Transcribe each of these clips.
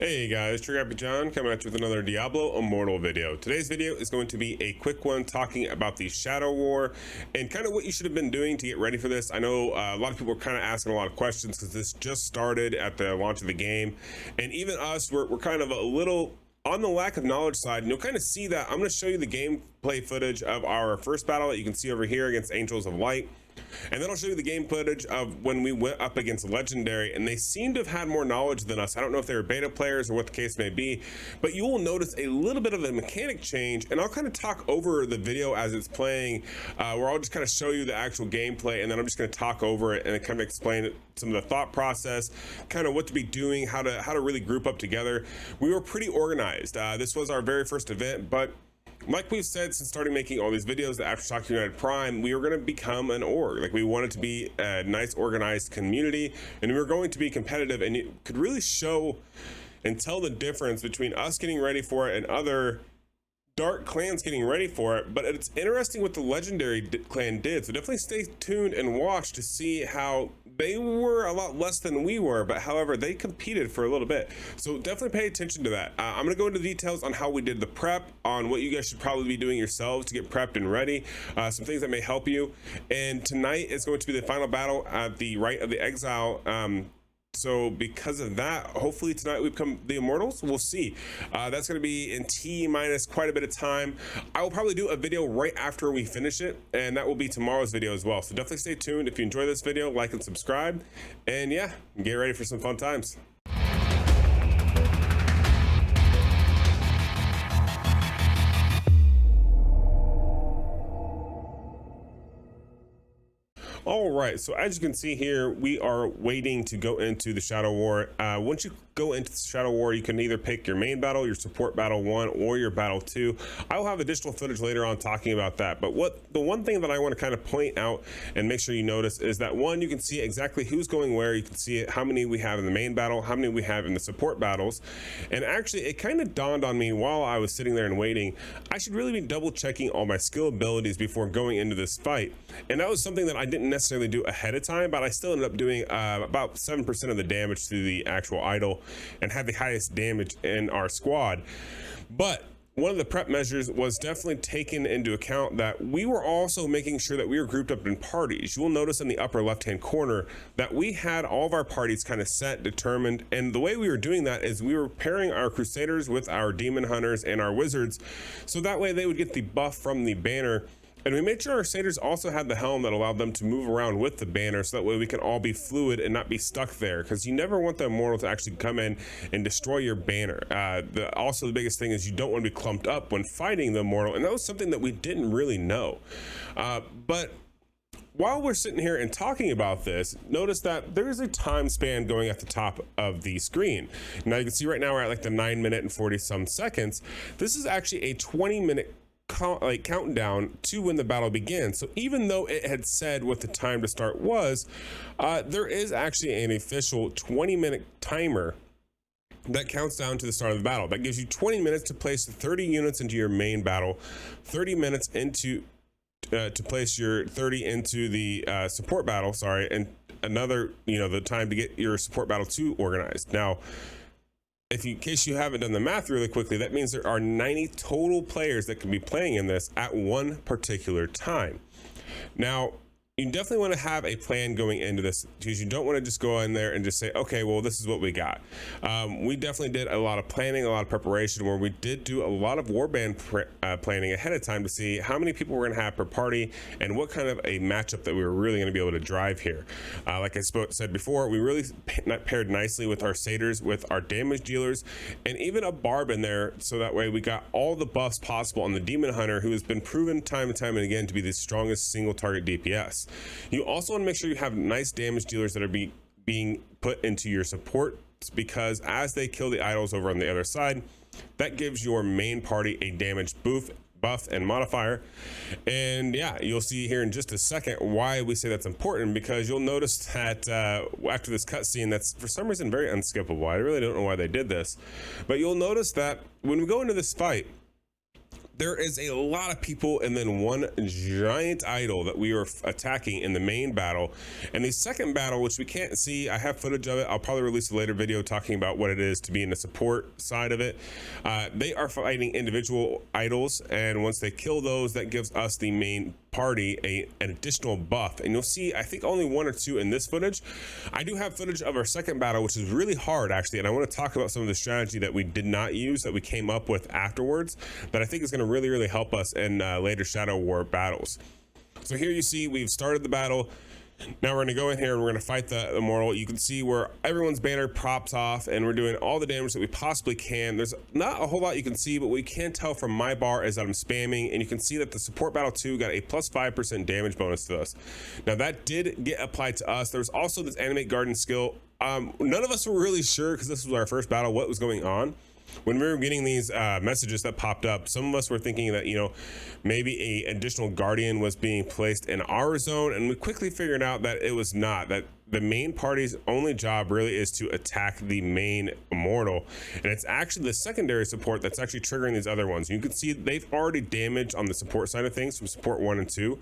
Hey guys, Trigger John coming at you with another Diablo Immortal video. Today's video is going to be a quick one talking about the Shadow War and kind of what you should have been doing to get ready for this. I know a lot of people are kind of asking a lot of questions because this just started at the launch of the game, and even us, we're kind of a little on the lack of knowledge side, and you'll kind of see that. I'm going to show you the gameplay footage of our first battle that you can see over here against Angels of Light. And then I'll show you the game footage of when we went up against Legendary, and they seem to have had more knowledge than us. I don't know if they were beta players or what the case may be, but you will notice a little bit of a mechanic change, and I'll kind of talk over the video as it's playing, where I'll just kind of show you the actual gameplay, and then I'm just going to talk over it and kind of explain some of the thought process, kind of what to be doing, how to really group up together. We were pretty organized. This was our very first event, but like we've said since starting making all these videos, after Shock United Prime, we were going to become an org. Like, we wanted to be a nice organized community, and we were going to be competitive, and you could really show and tell the difference between us getting ready for it and other dark clans getting ready for it. But it's interesting what the Legendary clan did, so definitely stay tuned and watch to see how they were a lot less than we were, but however they competed for a little bit, so definitely pay attention to that. I'm going to go into details on how we did the prep, on what you guys should probably be doing yourselves to get prepped and ready, some things that may help you. And tonight is going to be the final battle at the Rite of the Exile. So because of that, hopefully tonight we become the Immortals. We'll see. That's going to be in T minus quite a bit of time. I will probably do a video right after we finish it, and that will be tomorrow's video as well. So definitely stay tuned. If you enjoy this video, like and subscribe, and yeah, get ready for some fun times. All right, so as you can see here, we are waiting to go into the Shadow War. Once you go into the Shadow War, you can either pick your main battle, your support battle 1, or your battle 2. I will have additional footage later on talking about that, but the one thing that I want to kind of point out and make sure you notice is that, one, you can see exactly who's going where. You can see how many we have in the main battle, how many we have in the support battles. And actually, it kind of dawned on me while I was sitting there and waiting, I should really be double checking all my skill abilities before going into this fight. And that was something that I didn't necessarily do ahead of time, but I still ended up doing about 7% of the damage to the actual idol and had the highest damage in our squad. But one of the prep measures was definitely taken into account that we were also making sure that we were grouped up in parties. You will notice in the upper left hand corner that we had all of our parties kind of set, determined, and the way we were doing that is we were pairing our Crusaders with our Demon Hunters and our Wizards, so that way they would get the buff from the banner. And we made sure our Satyrs also had the helm that allowed them to move around with the banner, so that way we can all be fluid and not be stuck there, because you never want the Immortal to actually come in and destroy your banner. Also, the biggest thing is you don't want to be clumped up when fighting the Immortal, and that was something that we didn't really know. But while we're sitting here and talking about this, notice that there's a time span going at the top of the screen. Now you can see right now we're at like the 9 minute and 40 some seconds. This is actually a 20-minute countdown to when the battle begins. So even though it had said what the time to start was, there is actually an official 20-minute timer that counts down to the start of the battle. That gives you 20 minutes to place 30 units into your main battle, 30 minutes into to place your 30 into the support battle, and another, the time to get your support battle 2 organized. Now, in case you haven't done the math really quickly, that means there are 90 total players that can be playing in this at one particular time. Now, you definitely want to have a plan going into this, because you don't want to just go in there and just say, okay, well, this is what we got. We definitely did a lot of planning, a lot of preparation, where we did do a lot of warband planning ahead of time to see how many people we're going to have per party and what kind of a matchup that we were really going to be able to drive here. Like I said before, we really paired nicely with our Satyrs, with our damage dealers, and even a Barb in there, so that way we got all the buffs possible on the Demon Hunter, who has been proven time and time and again to be the strongest single target DPS. You also want to make sure you have nice damage dealers that are being put into your support, because as they kill the idols over on the other side, that gives your main party a damage buff and modifier. And yeah, you'll see here in just a second why we say that's important, because you'll notice that after this cutscene, that's for some reason very unskippable. I really don't know why they did this, but you'll notice that when we go into this fight, there is a lot of people and then one giant idol that we are attacking in the main battle. And the second battle, which we can't see, I have footage of it. I'll probably release a later video talking about what it is to be in the support side of it. They are fighting individual idols, and once they kill those, that gives us the main party an additional buff. And you'll see, I think only one or two in this footage. I do have footage of our second battle, which is really hard actually, and I want to talk about some of the strategy that we did not use, that we came up with afterwards, that I think is going to really help us in later Shadow War battles. So here you see we've started the battle. Now we're going to go in here and we're going to fight the Immortal. You can see where everyone's banner pops off and we're doing all the damage that we possibly can. There's not a whole lot you can see, but what we can tell from my bar is that I'm spamming, and you can see that the support battle 2 got a plus 5% damage bonus to us. Now that did get applied to us. There's also this animate garden skill. None of us were really sure, because this was our first battle, what was going on. When we were getting these messages that popped up, some of us were thinking that, you know, maybe a additional guardian was being placed in our zone, and we quickly figured out that it was not. That the main party's only job really is to attack the main Immortal, and it's actually the secondary support that's actually triggering these other ones. You can see they've already damaged on the support side of things from support 1 and 2,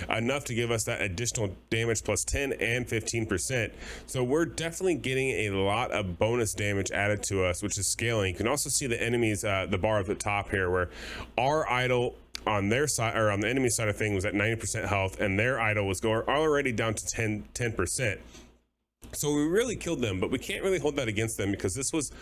enough to give us that additional damage plus 10 and 15%. So we're definitely getting a lot of bonus damage added to us, which is scaling. You can also see the enemies, the bar at the top here, where our idol on their side, or on the enemy side of things, was at 90% health, and their idol was going already down to 10%. So we really killed them, but we can't really hold that against them, because this was,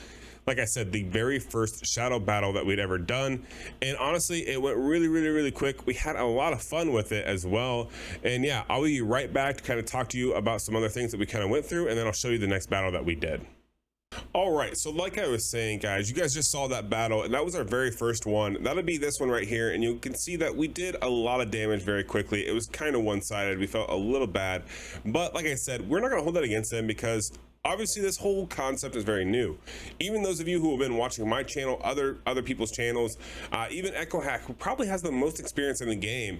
like I said, the very first shadow battle that we'd ever done. And honestly, it went really quick. We had a lot of fun with it as well. And yeah, I'll be right back to kind of talk to you about some other things that we kind of went through, and then I'll show you the next battle that we did. All right, so like I was saying, guys, you guys just saw that battle, and that was our very first one. That'll be this one right here, and you can see that we did a lot of damage very quickly. It was kind of one-sided. We felt a little bad, but like I said, we're not going to hold that against them, because obviously this whole concept is very new. Even those of you who have been watching my channel, other people's channels, even Echo Hack, who probably has the most experience in the game,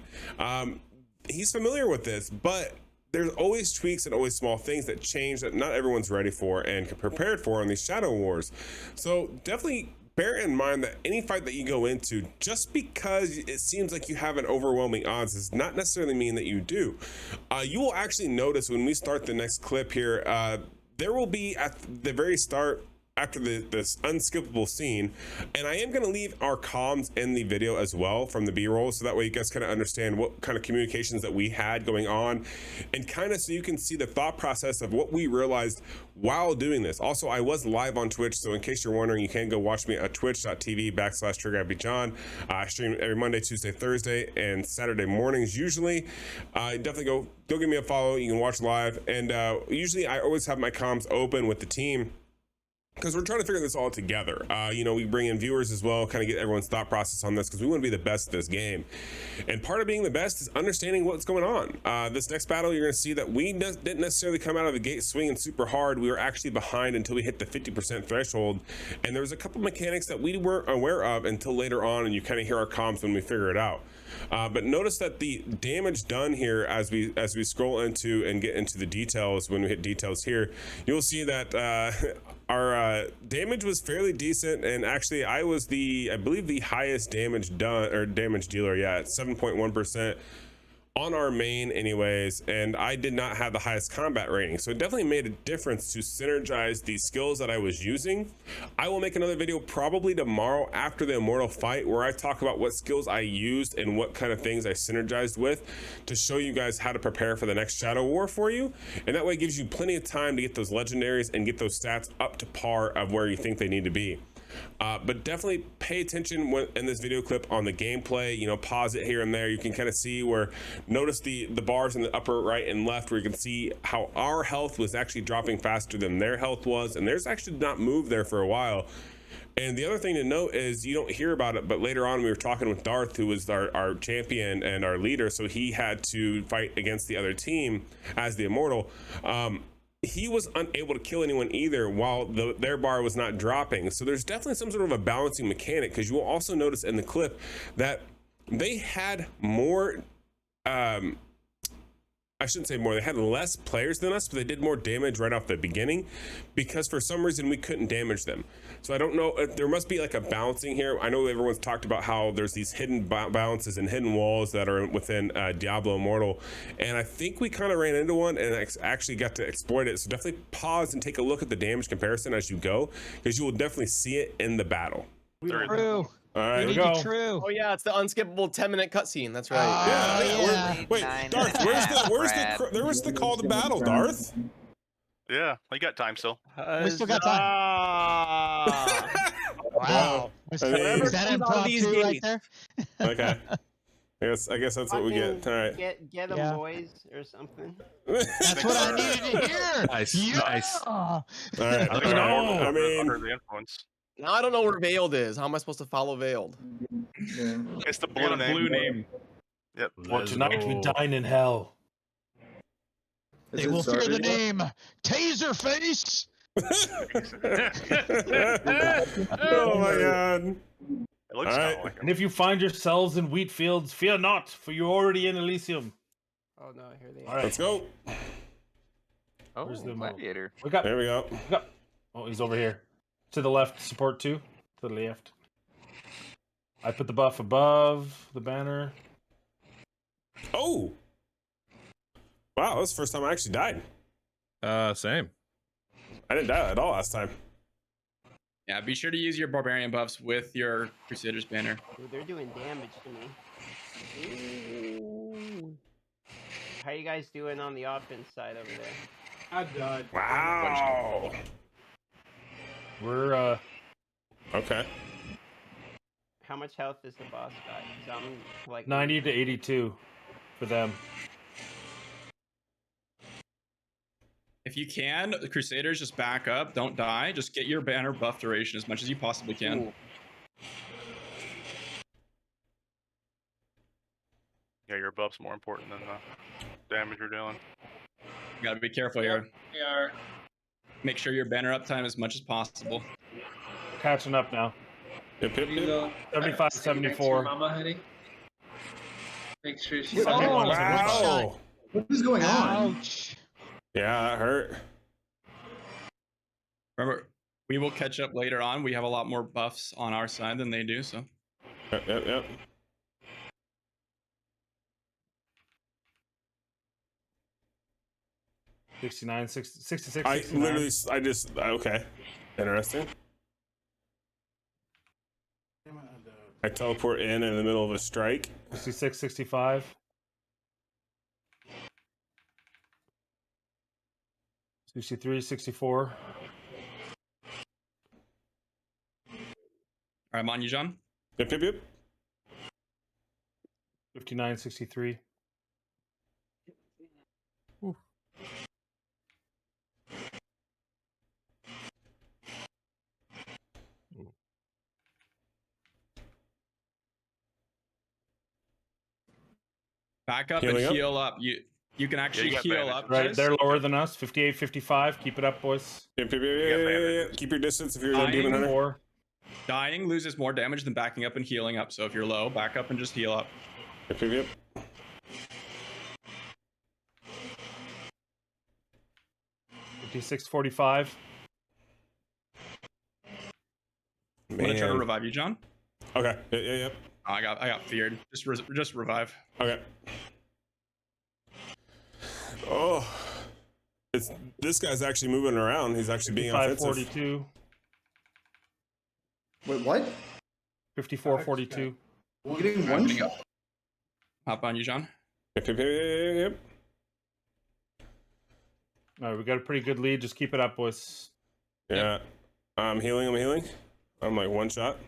he's familiar with this, but there's always tweaks and always small things that change that not everyone's ready for and prepared for in these Shadow Wars. So definitely bear in mind that any fight that you go into, just because it seems like you have an overwhelming odds, does not necessarily mean that you do. You will actually notice when we start the next clip here, there will be at the very start, after this unskippable scene, and I am going to leave our comms in the video as well from the B-roll, so that way you guys kind of understand what kind of communications that we had going on, and kind of so you can see the thought process of what we realized while doing this. Also, I was live on Twitch, so in case you're wondering, you can go watch me at twitch.tv/TriggerHappyJohn. I stream every Monday, Tuesday, Thursday, and Saturday mornings usually. Definitely go give me a follow. You can watch live, and usually I always have my comms open with the team, because we're trying to figure this all together. You know, we bring in viewers as well, kind of get everyone's thought process on this, because we want to be the best at this game. And part of being the best is understanding what's going on. This next battle, you're going to see that we didn't necessarily come out of the gate swinging super hard. We were actually behind until we hit the 50% threshold. And there was a couple mechanics that we weren't aware of until later on, and you kind of hear our comms when we figure it out. But notice that the damage done here, as we scroll into and get into the details, when we hit details here, you'll see that our damage was fairly decent, and actually I was I believe the highest damage done, or damage dealer, yeah, at 7.1% on our main anyways, and I did not have the highest combat rating, so it definitely made a difference to synergize the skills that I was using. I will make another video probably tomorrow after the Immortal fight, where I talk about what skills I used and what kind of things I synergized with, to show you guys how to prepare for the next Shadow War for you, and that way it gives you plenty of time to get those legendaries and get those stats up to par of where you think they need to be. But definitely pay attention in this video clip on the gameplay. You know, pause it here and there. You can kind of see where, notice the bars in the upper right and left, where you can see how our health was actually dropping faster than their health was, and theirs actually did not move there for a while. And the other thing to note is, you don't hear about it, but later on we were talking with Darth, who was our champion and our leader, so he had to fight against the other team as the Immortal. He was unable to kill anyone either, while their bar was not dropping. So there's definitely some sort of a balancing mechanic, because you will also notice in the clip that they had more I shouldn't say more. They had less players than us, but they did more damage right off the beginning because for some reason we couldn't damage them. So I don't know. There must be like a balancing here. I know everyone's talked about how there's these hidden balances and hidden walls that are within Diablo Immortal. And I think we kind of ran into one and actually got to exploit it. So definitely pause and take a look at the damage comparison as you go, because you will definitely see it in the battle. True. All right, We need to true. Oh yeah, it's the unskippable 10-minute cutscene. That's right. Yeah. Wait, Darth, where's the call to battle, Darth? Yeah, you got time still. We still got time. Wow. Is that impromptu right there? Okay. I guess that's what we get. All right. Get them boys or something. That's what I needed to hear. Nice. All right. I mean, Under the influence. Now I don't know where Veiled is. How am I supposed to follow Veiled? It's the blue name. Yep. Well, tonight we dine in hell. They will fear the name Taserface. Oh my God. It looks kind of like him. And if you find yourselves in wheat fields, fear not, for you're already in Elysium. Oh no, here they are. All right. Let's go. Oh, Where's the gladiator. There we go. Oh, he's over here. To the left, support 2. To the left. I put the buff above the banner. Oh. Wow, that's the first time I actually died. Same. I didn't die at all last time. Yeah, be sure to use your barbarian buffs with your Crusader's banner. Dude, they're doing damage to me. Ooh. How you guys doing on the offense side over there? I died. Wow. We're Okay. How much health is the boss guy? 'Cause I'm like 90 to 82 for them. If you can, the Crusaders just back up, don't die. Just get your banner buff duration as much as you possibly can. Ooh. Yeah, your buff's more important than the damage you're dealing. You gotta be careful here. Make sure your banner uptime as much as possible. Catching up now. Yep. 75, 74. Mama, honey. Make sure she's. Wow. What is going on? Ouch. Yeah, that hurt. Remember, we will catch up later on. We have a lot more buffs on our side than they do, so. Yep. 69, 60, 66, I 69. literally, okay. Interesting. I teleport in the middle of a strike. 66, 65. 63, 64. All right, I'm on you, John. Yep. 59, 63. Ooh. Back up Healing and up. heal up. You can actually got heal bandage. up. Right, guys. they're lower than us. 58, 55. Keep it up, boys. Yep. bandages. Keep your distance if you're a demon hunter. 4. Dying loses more damage than backing up and healing up. So if you're low, back up and just heal up. Yep. 56, 45. I'm gonna try to revive you, John. Okay. Yep. Oh, I got feared. Just revive. Okay. Oh, this guy's actually moving around. He's actually being 55, offensive. 42. Wait, what? 54, 42. We're getting one shot. Hop on you, John. Yep. All right, we got a pretty good lead. Just keep it up, boys. Yeah. I'm healing. I'm like one shot.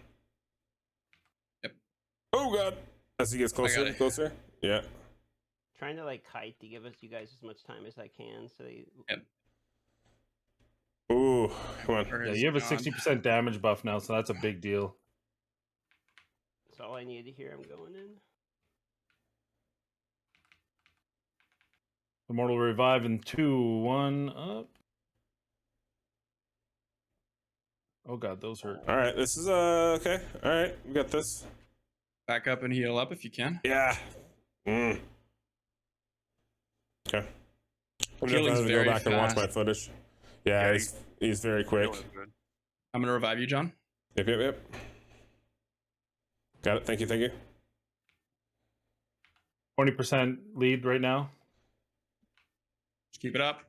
Yep. Oh God. As he gets closer. Yeah. trying to like kite to give you guys as much time as I can. So they... Yep. Ooh, come on. Yeah, you have a 60% damage buff now, so that's a big deal. That's all I need to hear. I'm going in. Immortal revive in 2, 1, up. Oh god, those hurt. All right, this is okay. All right, we got this. Back up and heal up if you can. Yeah. Okay. I'm Healing's gonna have to go very back and watch fast. my footage. Yeah, Yeah, he's very quick. I'm gonna revive you, John. Yep. Got it. Thank you. 20% lead right now. Just keep it up.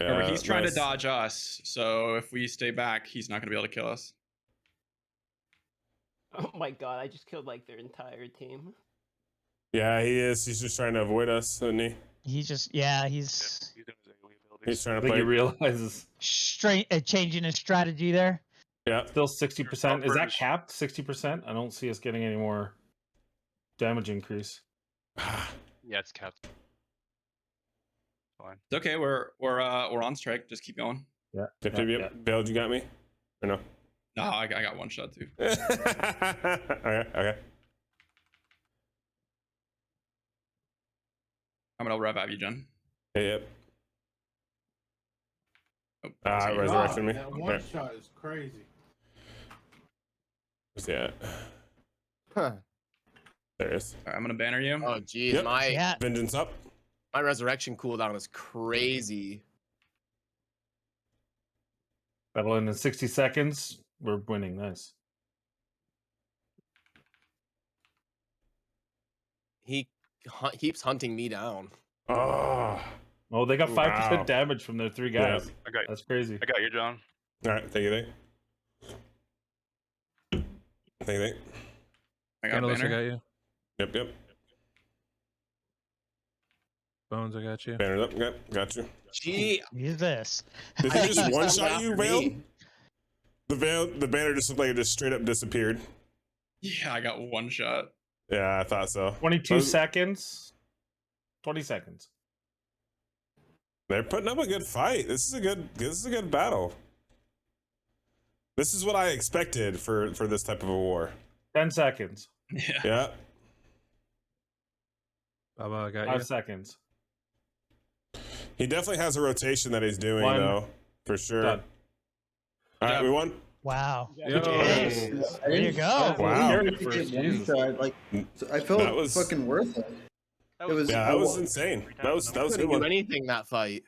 Remember, he's trying to dodge us, so if we stay back, he's not gonna be able to kill us. Oh my god, I just killed like their entire team. Yeah, he is. He's just trying to avoid us, isn't he? He's just He's trying I to think play. he realizes. straight changing his strategy there. Yeah. Still 60%. Is that capped? 60%? I don't see us getting any more damage increase. Yeah, it's capped. Fine. It's okay. We're on strike. Just keep going. Yeah. Yep. Bailed, you got me? Or no? No, I got one shot too. Okay. I'm gonna revive you, John. Yep. Oh, resurrected me. That one shot is crazy. Where's he at? Huh. There it is. All right, I'm gonna banner you. Oh geez, Yep. my Vengeance up. resurrection cooldown is crazy. Battle in 60 seconds. We're winning. Nice. He keeps hunting me down. Oh. Oh, they got 5% Wow. damage from their 3 guys. Yeah. I got That's crazy. you, John. All right. Thank you. I got Analyst, I banner. got you. Yep. Bones, I got you. Bannered up. Yep. Got you. Gee, Use this. Did he just one shot after you, me. Veiled? The banner just looked like it just straight up disappeared. Yeah, I got one shot. Yeah, I thought so. 22 seconds. 20 seconds. They're putting up a good fight. This is a good battle. This is what I expected for this type of a war. 10 seconds. Yeah. Yeah. Baba, I got 5 you. seconds. He definitely has a rotation that he's doing, One. though, for sure. Done. All right, Yeah. we won. Wow. Yo. There you go. Wow. Carry it first, Jesus. I felt That was- fucking worth it. It was. Yeah, that was insane. That was a good couldn't do one. anything that fight.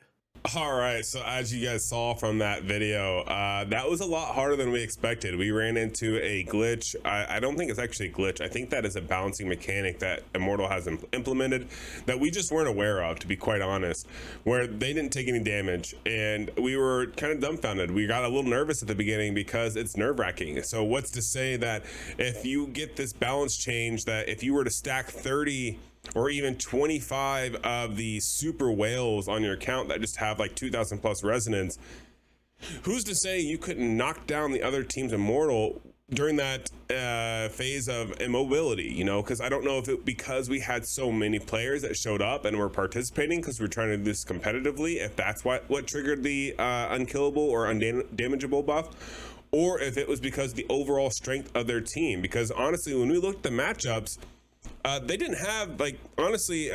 All right, so as you guys saw from that video, that was a lot harder than we expected. We ran into a glitch. I don't think it's actually a glitch. I think that is a balancing mechanic that Immortal has implemented that we just weren't aware of, to be quite honest, where they didn't take any damage, and we were kind of dumbfounded. We got a little nervous at the beginning because it's nerve-wracking. So what's to say that if you get this balance change, that if you were to stack 30 or even 25 of the super whales on your account that just have like 2,000 plus resonance, who's to say you couldn't knock down the other team's Immortal during that phase of immobility, you know? Because I don't know if it, because we had so many players that showed up and were participating because we're trying to do this competitively, if that's what triggered the unkillable or undamageable buff, or if it was because the overall strength of their team. Because honestly, when we looked at the matchups, they didn't have, like, honestly,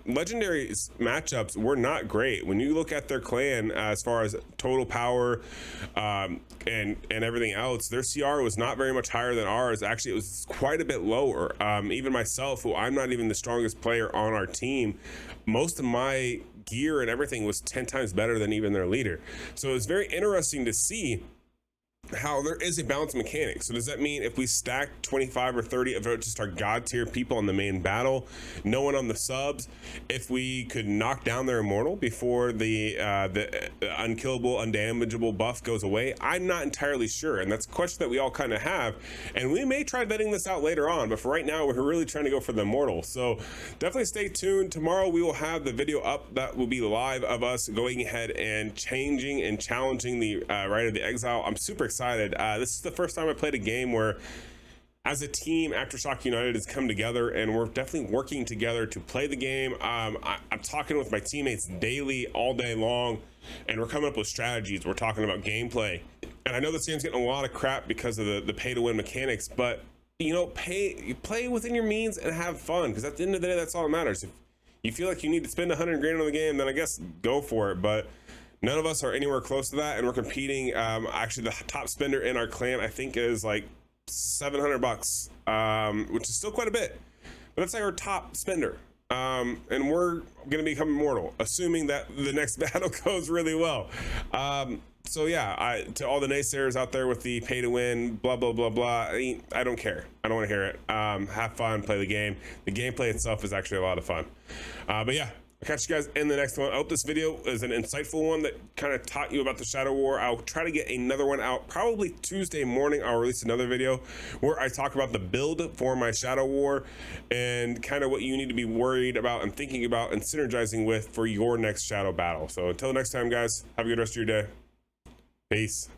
legendary matchups were not great. When you look at their clan as far as total power and everything else, their CR was not very much higher than ours. Actually, it was quite a bit lower. Even myself, who I'm not even the strongest player on our team, most of my gear and everything was 10 times better than even their leader. So it was very interesting to see how there is a balance mechanic. So does that mean if we stack 25 or 30 of just our god tier people on the main battle, no one on the subs, if we could knock down their Immortal before the unkillable, undamageable buff goes away? I'm not entirely sure, and that's a question that we all kind of have, and we may try vetting this out later on, but for right now we're really trying to go for the Immortal. So definitely stay tuned. Tomorrow we will have the video up that will be live of us going ahead and changing and challenging the Rite of the Exile. I'm super excited. This is the first time I played a game where as a team, Aftershock United has come together, and we're definitely working together to play the game. I'm talking with my teammates daily, all day long, and we're coming up with strategies. We're talking about gameplay. And I know this game's getting a lot of crap because of the pay-to-win mechanics, but, you know, play within your means and have fun, because at the end of the day, that's all that matters. If you feel like you need to spend 100 grand on the game, then I guess go for it. But none of us are anywhere close to that, and we're competing. Actually, the top spender in our clan, I think, is like $700, which is still quite a bit, but that's like our top spender. And we're gonna become immortal, assuming that the next battle goes really well. So yeah, to all the naysayers out there with the pay to win, blah blah blah blah, I don't care. I don't want to hear it. Have fun, play the game. The gameplay itself is actually a lot of fun. But yeah, I'll catch you guys in the next one. I hope this video is an insightful one that kind of taught you about the Shadow War. I'll try to get another one out probably Tuesday morning. I'll release another video where I talk about the build for my Shadow War and kind of what you need to be worried about and thinking about and synergizing with for your next Shadow battle. So until next time, guys, have a good rest of your day. Peace.